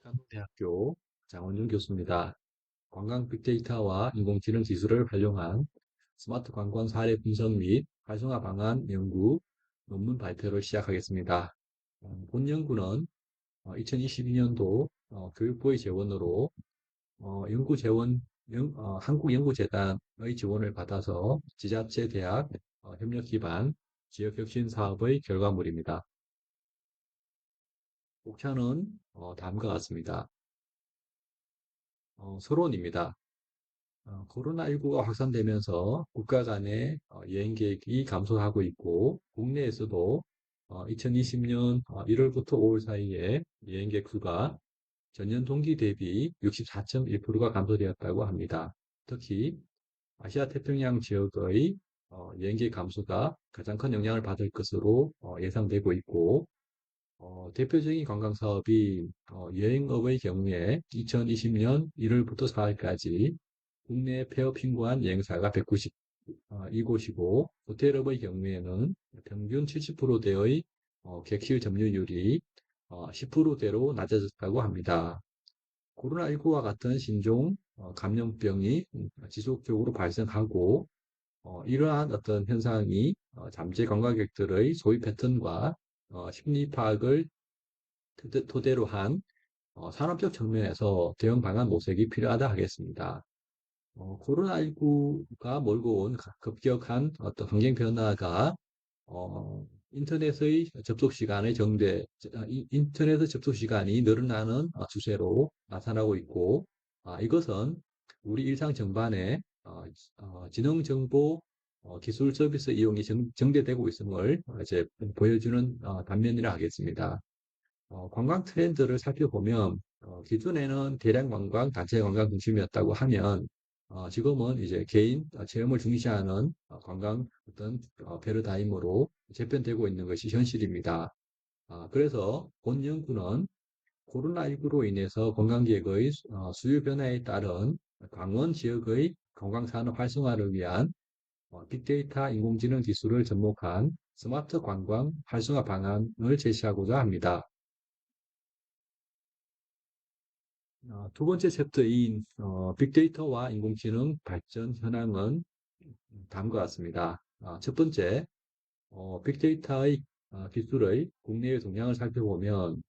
서울대학교 장원준 교수입니다. 관광 빅데이터와 인공지능 기술을 활용한 스마트 관광 사례 분석 및 활성화 방안 연구 논문 발표를 시작하겠습니다. 본 연구는 2022년도 교육부의 지원으로 한국연구재단의 지원을 받아서 지자체 대학 협력 기반 지역혁신 사업의 결과물입니다. 목차는 다음과 같습니다. 서론입니다. 코로나19가 확산되면서 국가 간의 여행 계획이 감소하고 있고, 국내에서도 2020년 1월부터 5월 사이에 여행객 수가 전년 동기 대비 64.1%가 감소되었다고 합니다. 특히 아시아 태평양 지역의 여행객 감소가 가장 큰 영향을 받을 것으로 예상되고 있고, 대표적인 관광 사업이 여행업의 경우에 2020년 1월부터 4월까지 국내 폐업 신고한 여행사가 190 이곳이고, 호텔업의 경우에는 평균 70%대의 객실 점유율이 10%대로 낮아졌다고 합니다. 코로나19와 같은 신종 감염병이 지속적으로 발생하고, 이러한 어떤 현상이 잠재 관광객들의 소비 패턴과 심리 파악을 토대로 한 산업적 측면에서 대응 방안 모색이 필요하다 하겠습니다. 코로나19가 몰고 온 급격한 어떤 환경 변화가 인터넷의 접속 시간의 인터넷의 접속 시간이 늘어나는 추세로 나타나고 있고, 이것은 우리 일상 전반에 지능정보 기술 서비스 이용이 정대되고 있음을 이제 보여주는 단면이라 하겠습니다. 관광 트렌드를 살펴보면 기존에는 대량 관광, 단체 관광 중심이었다고 하면 지금은 이제 개인 체험을 중시하는 관광 어떤 패러다임으로 재편되고 있는 것이 현실입니다. 그래서 본 연구는 코로나19로 인해서 관광객의 수요 변화에 따른 강원 지역의 관광 산업 활성화를 위한 빅데이터 인공지능 기술을 접목한 스마트 관광 활성화 방안을 제시하고자 합니다. 두 번째 챕터인 빅데이터와 인공지능 발전 현황은 다음과 같습니다. 첫 번째, 빅데이터의 기술의 국내의 동향을 살펴보면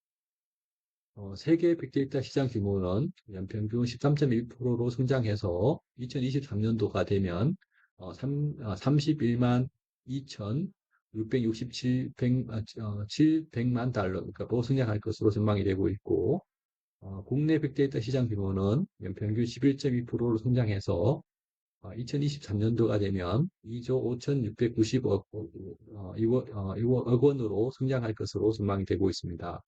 세계 빅데이터 시장 규모는 연평균 13.1%로 성장해서 2023년도가 되면 31만 2,667만 달러, 그러니까 성장할 것으로 전망이 되고 있고, 국내 빅데이터 시장 규모는 연평균 11.2%로 성장해서 2023년도가 되면 2조 5,690억 원으로 성장할 것으로 전망이 되고 있습니다.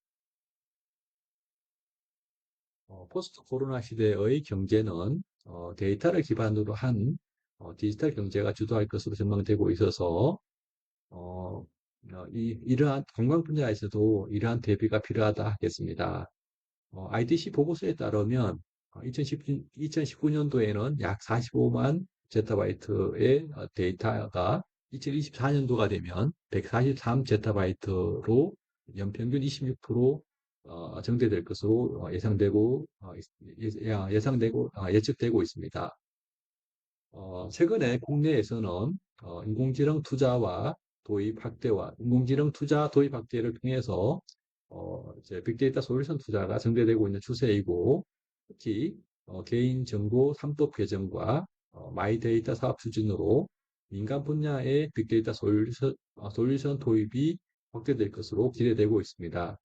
포스트 코로나 시대의 경제는 데이터를 기반으로 한 디지털 경제가 주도할 것으로 전망되고 있어서 이러한 관광 분야에서도 이러한 대비가 필요하다 하겠습니다. IDC 보고서에 따르면 2019년도에는 약 45만 제타바이트의 데이터가 2024년도가 되면 143 제타바이트로 연평균 26% 정대될 것으로 예측되고 있습니다. 최근에 국내에서는 인공지능 투자 도입 확대를 통해서 이제 빅데이터 솔루션 투자가 증대되고 있는 추세이고, 특히 개인 정보 삼법 개정과 마이데이터 사업 추진으로 민간 분야의 빅데이터 솔루션 도입이 확대될 것으로 기대되고 있습니다.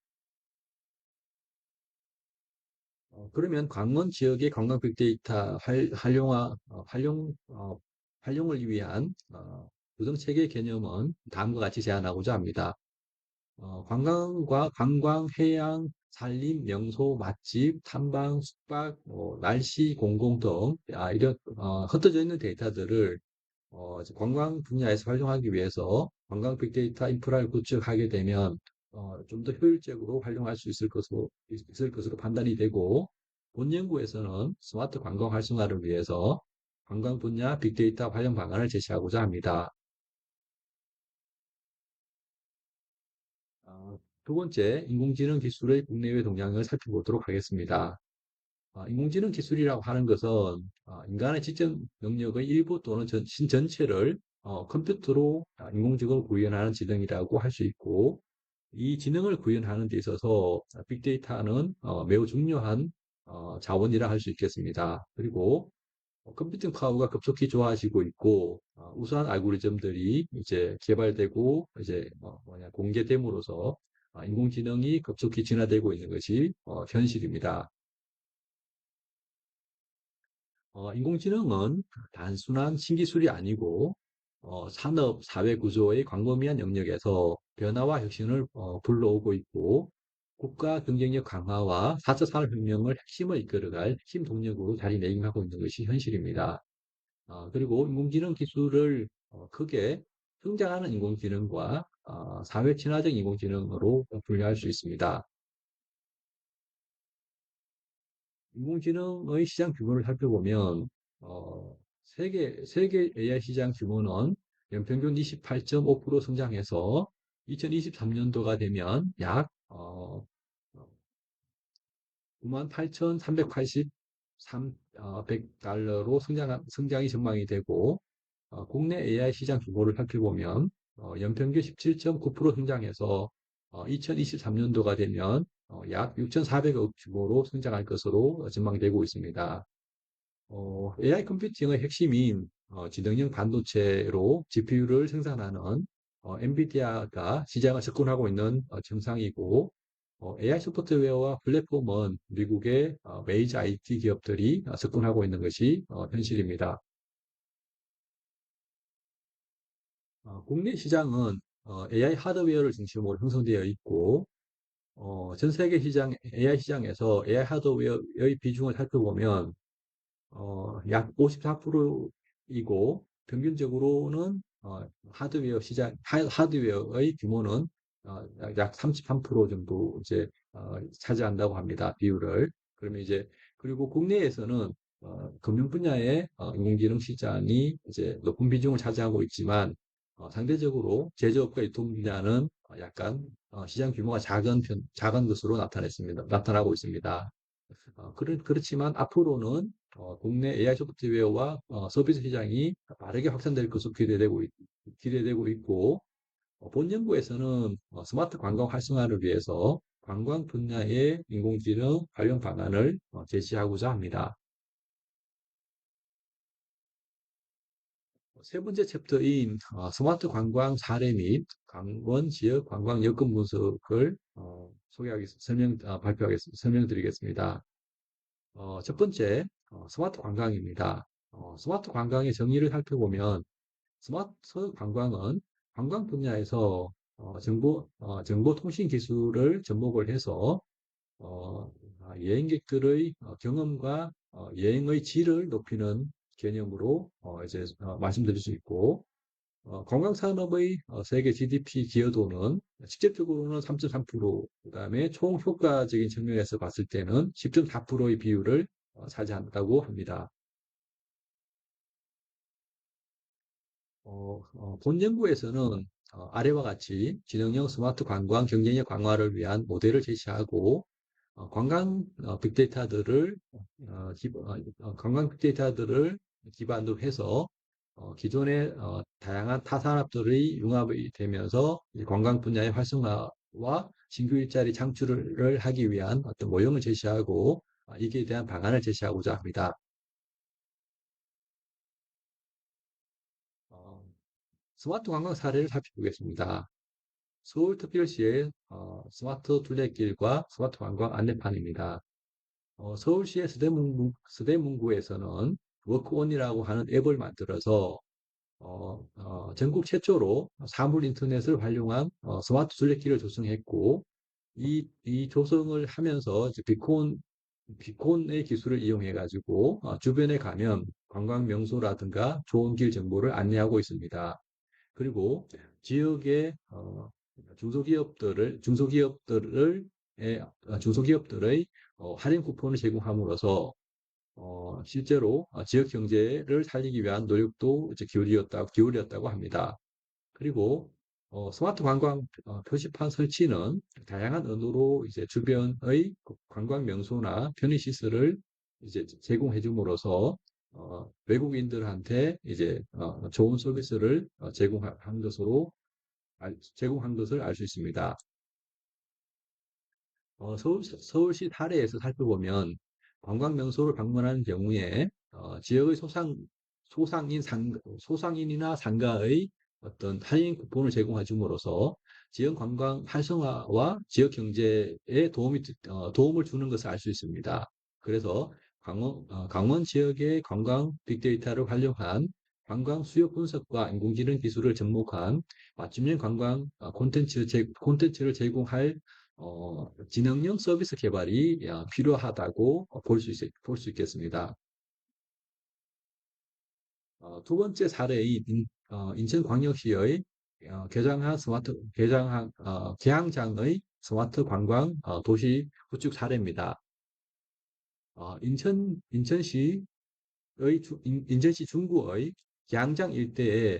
그러면 강원 지역의 관광 빅데이터 활용을 위한 조정 체계 개념은 다음과 같이 제안하고자 합니다. 관광, 해양, 산림, 명소, 맛집, 탐방, 숙박, 날씨, 공공 등 이런 흩어져 있는 데이터들을 이제 관광 분야에서 활용하기 위해서 관광 빅데이터 인프라를 구축하게 되면 좀 더 효율적으로 활용할 수 있을 것으로 판단이 되고, 본 연구에서는 스마트 관광 활성화를 위해서 관광 분야 빅데이터 활용 방안을 제시하고자 합니다. 두 번째, 인공지능 기술의 국내외 동향을 살펴보도록 하겠습니다. 인공지능 기술이라고 하는 것은 인간의 지적 능력의 일부 또는 전체를 컴퓨터로 인공적으로 구현하는 지능이라고 할 수 있고, 이 지능을 구현하는 데 있어서 빅데이터는 매우 중요한 자원이라 할 수 있겠습니다. 그리고 컴퓨팅 파워가 급속히 좋아지고 있고, 우수한 알고리즘들이 이제 개발되고 이제 공개됨으로써 인공지능이 급속히 진화되고 있는 것이 현실입니다. 인공지능은 단순한 신기술이 아니고 산업, 사회 구조의 광범위한 영역에서 변화와 혁신을 불러오고 있고, 국가 경쟁력 강화와 4차 산업혁명을 핵심을 이끌어갈 힘 동력으로 자리매김하고 있는 것이 현실입니다. 그리고 인공지능 기술을 크게 성장하는 인공지능과 사회 친화적 인공지능으로 분류할 수 있습니다. 인공지능의 시장 규모를 살펴보면 세계 AI 시장 규모는 연평균 28.5% 성장해서 2023년도가 되면 약 98,383 100달러로 성장이 전망이 되고, 국내 AI 시장 규모를 살펴보면 연평균 17.9% 성장해서 2023년도가 되면 약 6,400억 규모로 성장할 것으로 전망되고 있습니다. AI 컴퓨팅의 핵심인 지능형 반도체로 GPU를 생산하는 엔비디아가 시장을 접근하고 있는 정상이고, AI 소프트웨어와 플랫폼은 미국의 메이저 IT 기업들이 접근하고 있는 것이 현실입니다. 국내 시장은 AI 하드웨어를 중심으로 형성되어 있고, 전 세계 시장, AI 시장에서 AI 하드웨어의 비중을 살펴보면 약 54%이고, 평균적으로는 하드웨어의 규모는 약 33% 정도 이제 차지한다고 합니다. 비율을. 그러면 이제 그리고 국내에서는 금융 분야의 인공지능 시장이 이제 높은 비중을 차지하고 있지만, 상대적으로 제조업과 유통 분야는 약간 시장 규모가 작은 것으로 나타나고 있습니다. 그렇지만 앞으로는 국내 AI 소프트웨어와 서비스 시장이 빠르게 확산될 것으로 기대되고 있고, 본 연구에서는 스마트 관광 활성화를 위해서 관광 분야의 인공지능 관련 방안을 제시하고자 합니다. 세 번째 챕터인 스마트 관광 사례 및 강원 지역 관광 여건 분석을 설명드리겠습니다. 첫 번째, 스마트 관광입니다. 스마트 관광의 정의를 살펴보면, 스마트 관광은 관광 분야에서 정보통신 기술을 접목을 해서 여행객들의 경험과 여행의 질을 높이는 개념으로 이제 말씀드릴 수 있고, 관광산업의 세계 GDP 기여도는 직접적으로는 3.3%, 그다음에 총 효과적인 측면에서 봤을 때는 10.4%의 비율을 차지한다고 합니다. 본 연구에서는 아래와 같이 지능형 스마트 관광 경쟁력 강화를 위한 모델을 제시하고, 관광 관광 빅데이터들을 기반으로 해서 기존의 다양한 타 산업들의 융합이 되면서 이 관광 분야의 활성화와 신규 일자리 창출을 하기 위한 어떤 모형을 제시하고, 이에 대한 방안을 제시하고자 합니다. 어, 스마트 관광 사례를 살펴보겠습니다. 서울특별시의 스마트 둘레길과 스마트 관광 안내판입니다. 서울시의 서대문구에서는 워크온이라고 하는 앱을 만들어서 전국 최초로 사물 인터넷을 활용한 스마트 둘레길을 조성했고, 이 조성을 하면서 이제 비콘의 기술을 이용해가지고 주변에 가면 관광 명소라든가 좋은 길 정보를 안내하고 있습니다. 그리고 지역의 중소기업들의 할인 쿠폰을 제공함으로써 실제로 지역 경제를 살리기 위한 노력도 이제 기울였다고 합니다. 그리고 스마트 관광 표지판 설치는 다양한 언어로 이제 주변의 그 관광 명소나 편의시설을 이제 제공해 줌으로써 외국인들한테 이제 좋은 서비스를 제공한 것을 알 수 있습니다. 서울시 사례에서 살펴보면 관광 명소를 방문하는 경우에 지역의 소상인이나 상가의 어떤 할인 쿠폰을 제공해 줌으로써 지역 관광 활성화와 지역 경제에 도움을 주는 것을 알 수 있습니다. 그래서 강원 지역의 관광 빅데이터를 활용한 관광 수요 분석과 인공지능 기술을 접목한 맞춤형 관광 콘텐츠를 제공할 지능형 서비스 개발이 필요하다고 볼 수 있겠습니다. 두 번째 사례인 인천광역시의 계양장의 스마트 관광 도시 구축 사례입니다. 인천시 중구의 계양장 일대에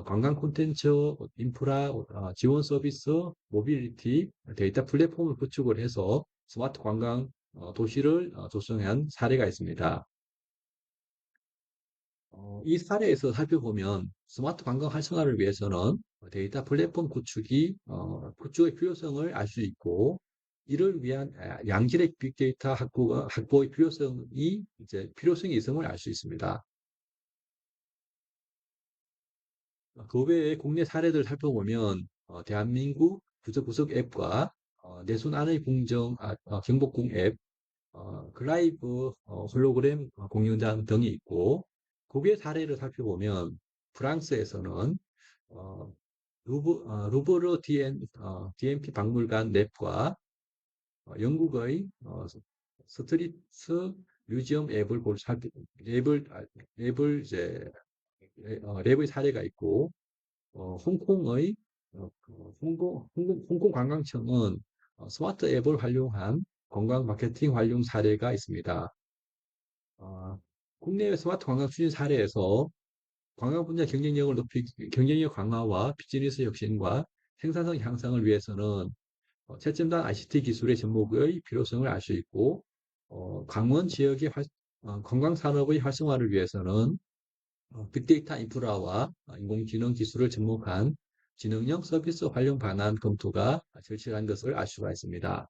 관광 콘텐츠, 인프라, 지원 서비스, 모빌리티, 데이터 플랫폼을 구축을 해서 스마트 관광 도시를 조성한 사례가 있습니다. 이 사례에서 살펴보면 스마트 관광 활성화를 위해서는 데이터 플랫폼 구축의 필요성을 알 수 있고, 이를 위한 양질의 빅데이터 확보의 필요성이 있음을 알 수 있습니다. 그 외에 국내 사례들 살펴보면 대한민국 구석구석 앱과 내손 안의 경복궁 앱, 글라이브 홀로그램 공연장 등이 있고, 국외 사례를 살펴보면 프랑스에서는 어, DMP 박물관 랩과 영국의 스트리트 뮤지엄 앱을 이제 랩의 사례가 있고, 홍콩의 홍콩 관광청은 스마트 앱을 활용한 관광 마케팅 활용 사례가 있습니다. 어, 국내외 스마트 관광 추진 사례에서 관광 분야 경쟁력 강화와 비즈니스 혁신과 생산성 향상을 위해서는 최첨단 ICT 기술의 접목의 필요성을 알 수 있고, 강원 지역의 관광 산업의 활성화를 위해서는 빅데이터 인프라와 인공지능 기술을 접목한 지능형 서비스 활용 방안 검토가 절실한 것을 알 수가 있습니다.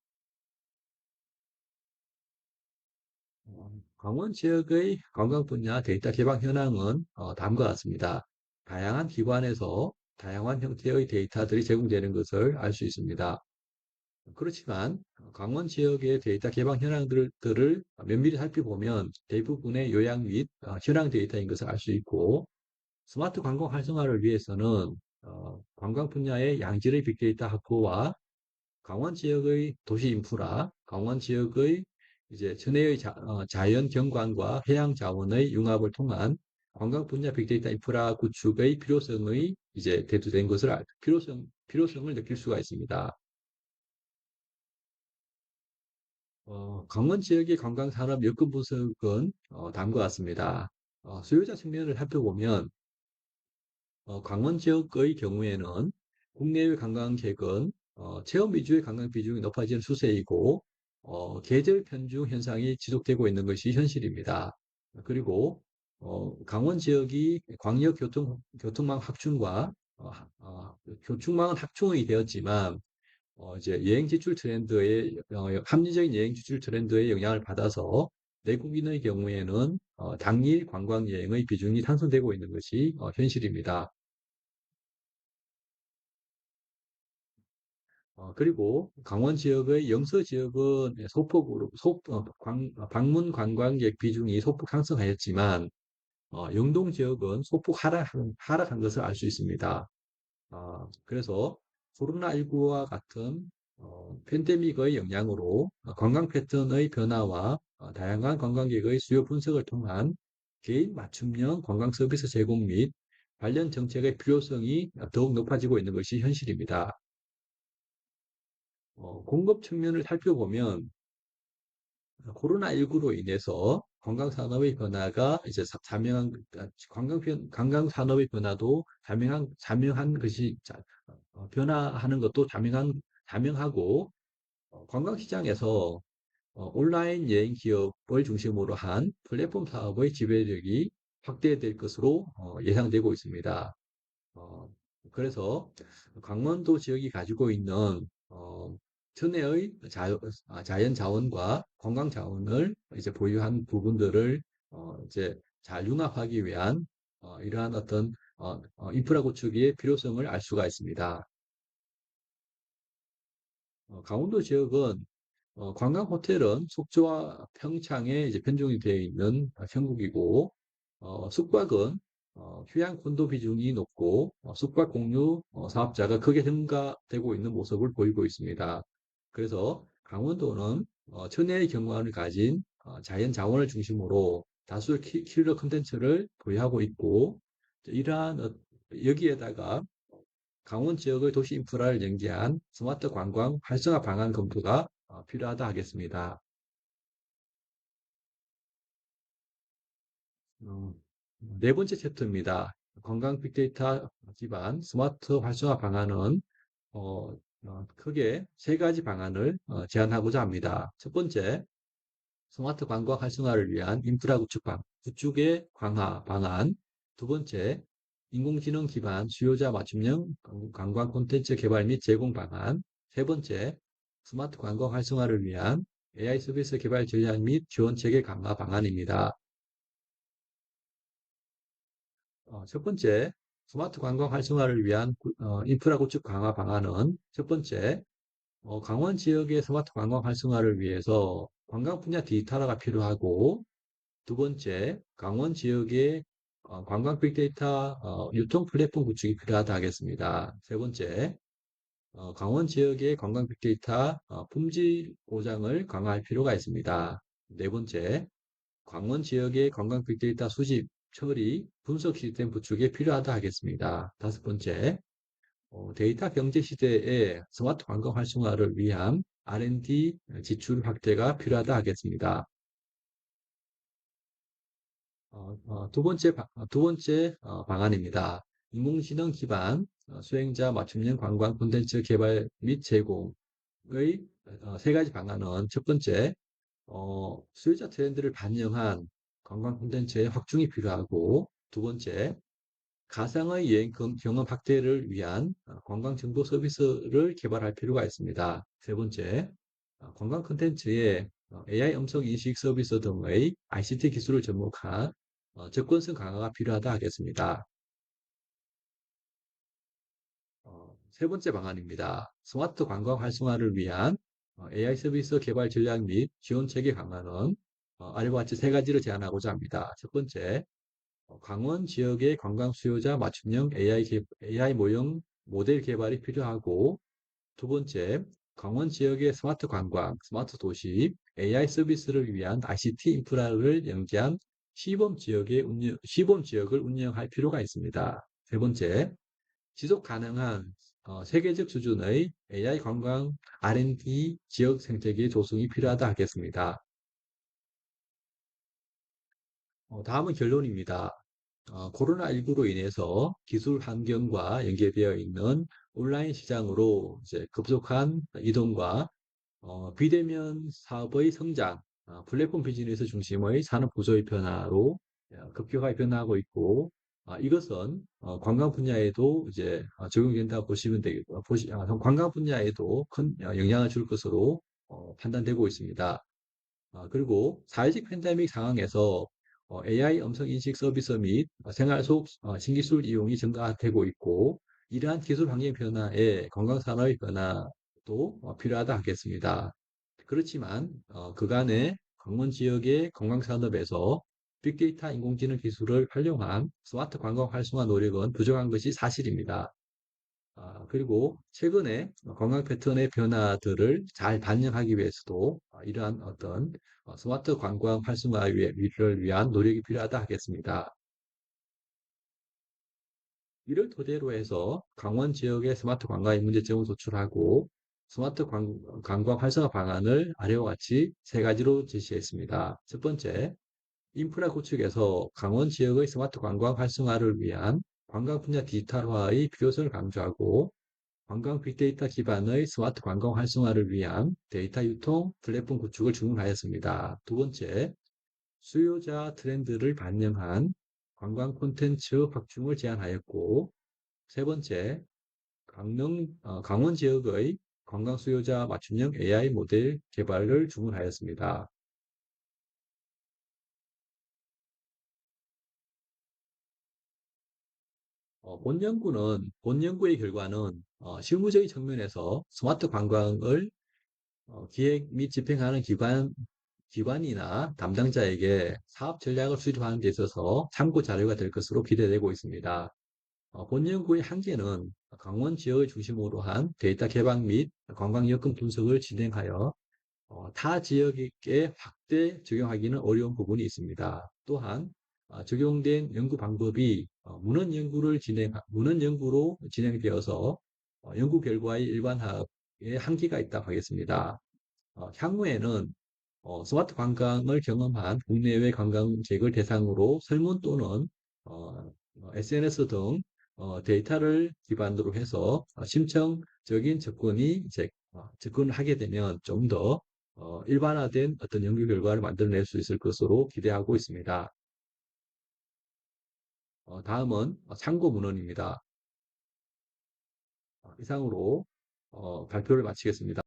강원 지역의 관광 분야 데이터 개방 현황은 다음과 같습니다. 다양한 기관에서 다양한 형태의 데이터들이 제공되는 것을 알 수 있습니다. 그렇지만 강원 지역의 데이터 개방 현황들을 면밀히 살펴보면 대부분의 요약 및 현황 데이터인 것을 알 수 있고, 스마트 관광 활성화를 위해서는 관광 분야의 양질의 빅데이터 확보와 강원 지역의 도시 인프라, 강원 지역의 이제 전해의 자연 경관과 해양 자원의 융합을 통한 관광 분야 빅데이터 인프라 구축의 필요성을 느낄 수가 있습니다. 강원 지역의 관광 산업 여건 분석은 다음과 같습니다. 수요자 측면을 살펴보면 강원 지역의 경우에는 국내외 관광객은 체험 위주의 관광 비중이 높아지는 추세이고, 계절 편중 현상이 지속되고 있는 것이 현실입니다. 그리고 강원 지역이 교통망 확충과 교통망은 확충이 되었지만 이제 합리적인 여행 지출 트렌드의 영향을 받아서 내국인의 경우에는 당일 관광 여행의 비중이 상승되고 있는 것이 현실입니다. 그리고 강원 지역의 영서 지역은 방문 관광객 비중이 소폭 상승하였지만, 영동 지역은 소폭 하락한 것을 알 수 있습니다. 그래서 코로나19와 같은 팬데믹의 영향으로 관광 패턴의 변화와 다양한 관광객의 수요 분석을 통한 개인 맞춤형 관광 서비스 제공 및 관련 정책의 필요성이 더욱 높아지고 있는 것이 현실입니다. 공급 측면을 살펴보면 코로나19로 인해서 관광 산업의 변화가 이제 자명한 관광 산업의 변화도 자명한 것이 변화하는 것도 자명하고 관광 시장에서 온라인 여행 기업을 중심으로 한 플랫폼 사업의 지배력이 확대될 것으로 예상되고 있습니다. 어, 그래서 강원도 지역이 가지고 있는 천혜의 자연 자원과 관광 자원을 이제 보유한 부분들을 이제 잘 융합하기 위한 이러한 어떤 인프라 구축의 필요성을 알 수가 있습니다. 강원도 지역은 관광 호텔은 속초와 평창에 이제 편중이 되어 있는 형국이고, 숙박은 휴양 콘도 비중이 높고, 숙박 공유 사업자가 크게 증가되고 있는 모습을 보이고 있습니다. 그래서 강원도는 천혜의 경관을 가진 자연 자원을 중심으로 다수의 킬러 콘텐츠를 보유하고 있고, 이러한 여기에다가 강원 지역의 도시 인프라를 연계한 스마트 관광 활성화 방안 검토가 필요하다 하겠습니다. 어, 네 번째 챕터입니다. 관광 빅데이터 기반 스마트 활성화 방안은 크게 세 가지 방안을 제안하고자 합니다. 첫 번째, 스마트 관광 활성화를 위한 인프라 구축의 강화 방안. 두 번째, 인공지능 기반 수요자 맞춤형 관광 콘텐츠 개발 및 제공 방안. 세 번째, 스마트 관광 활성화를 위한 AI 서비스 개발 전략 및 지원 체계 강화 방안입니다. 첫 번째, 스마트 관광 활성화를 위한 인프라 구축 강화 방안은 첫 번째, 강원 지역의 스마트 관광 활성화를 위해서 관광 분야 디지털화가 필요하고, 두 번째, 강원 지역의 관광 빅데이터 유통 플랫폼 구축이 필요하다 하겠습니다. 세 번째, 강원 지역의 관광 빅데이터 품질 보장을 강화할 필요가 있습니다. 네 번째, 강원 지역의 관광 빅데이터 수집, 처리, 분석 시스템 구축이 필요하다 하겠습니다. 다섯 번째, 데이터 경제 시대의 스마트 관광 활성화를 위한 R&D 지출 확대가 필요하다 하겠습니다. 두 번째 방안입니다. 인공지능 기반 수행자 맞춤형 관광 콘텐츠 개발 및 제공의 세 가지 방안은 첫 번째, 수요자 트렌드를 반영한 관광 콘텐츠의 확충이 필요하고, 두 번째, 가상의 여행 경험 확대를 위한 관광 정보 서비스를 개발할 필요가 있습니다. 세 번째, 관광 콘텐츠에 AI 음성 인식 서비스 등의 ICT 기술을 접목한 접근성 강화가 필요하다 하겠습니다. 세 번째 방안입니다. 스마트 관광 활성화를 위한 AI 서비스 개발 전략 및 지원 체계 강화는 아래와 같이 세 가지를 제안하고자 합니다. 첫 번째, 강원 지역의 관광 수요자 맞춤형 AI 모형 모델 개발이 필요하고, 두 번째, 강원 지역의 스마트 관광, 스마트 도시, AI 서비스를 위한 ICT 인프라를 연계한 시범 지역을 운영할 필요가 있습니다. 세 번째, 지속 가능한 세계적 수준의 AI 관광 R&D 지역 생태계 조성이 필요하다 하겠습니다. 다음은 결론입니다. 코로나19로 인해서 기술 환경과 연계되어 있는 온라인 시장으로 이제 급속한 이동과 비대면 사업의 성장, 플랫폼 비즈니스 중심의 산업 구조의 변화로 급격하게 변화하고 있고, 이것은 관광 분야에도 이제 적용된다고 보시면 되겠고, 관광 분야에도 큰 영향을 줄 것으로 판단되고 있습니다. 그리고 사회적 팬데믹 상황에서 AI 음성 인식 서비스 및 생활 속 신기술 이용이 증가되고 있고, 이러한 기술 환경 변화에 관광 산업의 변화도 필요하다 하겠습니다. 그렇지만 그간의 강원 지역의 관광 산업에서 빅데이터 인공지능 기술을 활용한 스마트 관광 활성화 노력은 부족한 것이 사실입니다. 그리고 최근에 관광 패턴의 변화들을 잘 반영하기 위해서도 이러한 어떤 스마트 관광 활성화를 위한 노력이 필요하다 하겠습니다. 이를 토대로 해서 강원 지역의 스마트 관광의 문제점을 도출하고 스마트 관광 활성화 방안을 아래와 같이 세 가지로 제시했습니다. 첫 번째, 인프라 구축에서 강원 지역의 스마트 관광 활성화를 위한 관광 분야 디지털화의 필요성을 강조하고 관광 빅데이터 기반의 스마트 관광 활성화를 위한 데이터 유통 플랫폼 구축을 주문하였습니다. 두 번째, 수요자 트렌드를 반영한 관광 콘텐츠 확충을 제안하였고, 세 번째, 강원 지역의 관광 수요자 맞춤형 AI 모델 개발을 주문하였습니다. 본 연구의 결과는 실무적인 측면에서 스마트 관광을 기획 및 집행하는 기관이나 담당자에게 사업 전략을 수립하는 데 있어서 참고 자료가 될 것으로 기대되고 있습니다. 본 연구의 한계는 강원 지역을 중심으로 한 데이터 개방 및 관광 여건 분석을 진행하여 타 지역에 확대 적용하기는 어려운 부분이 있습니다. 또한 적용된 연구 방법이 문헌 연구로 진행되어서 연구 결과의 일반화에 한계가 있다고 하겠습니다. 향후에는 스마트 관광을 경험한 국내외 관광객을 대상으로 설문 또는 SNS 등 데이터를 기반으로 해서 심층적인 접근을 하게 되면 좀 더 일반화된 어떤 연구 결과를 만들어낼 수 있을 것으로 기대하고 있습니다. 다음은 참고 문헌입니다. 이상으로 발표를 마치겠습니다.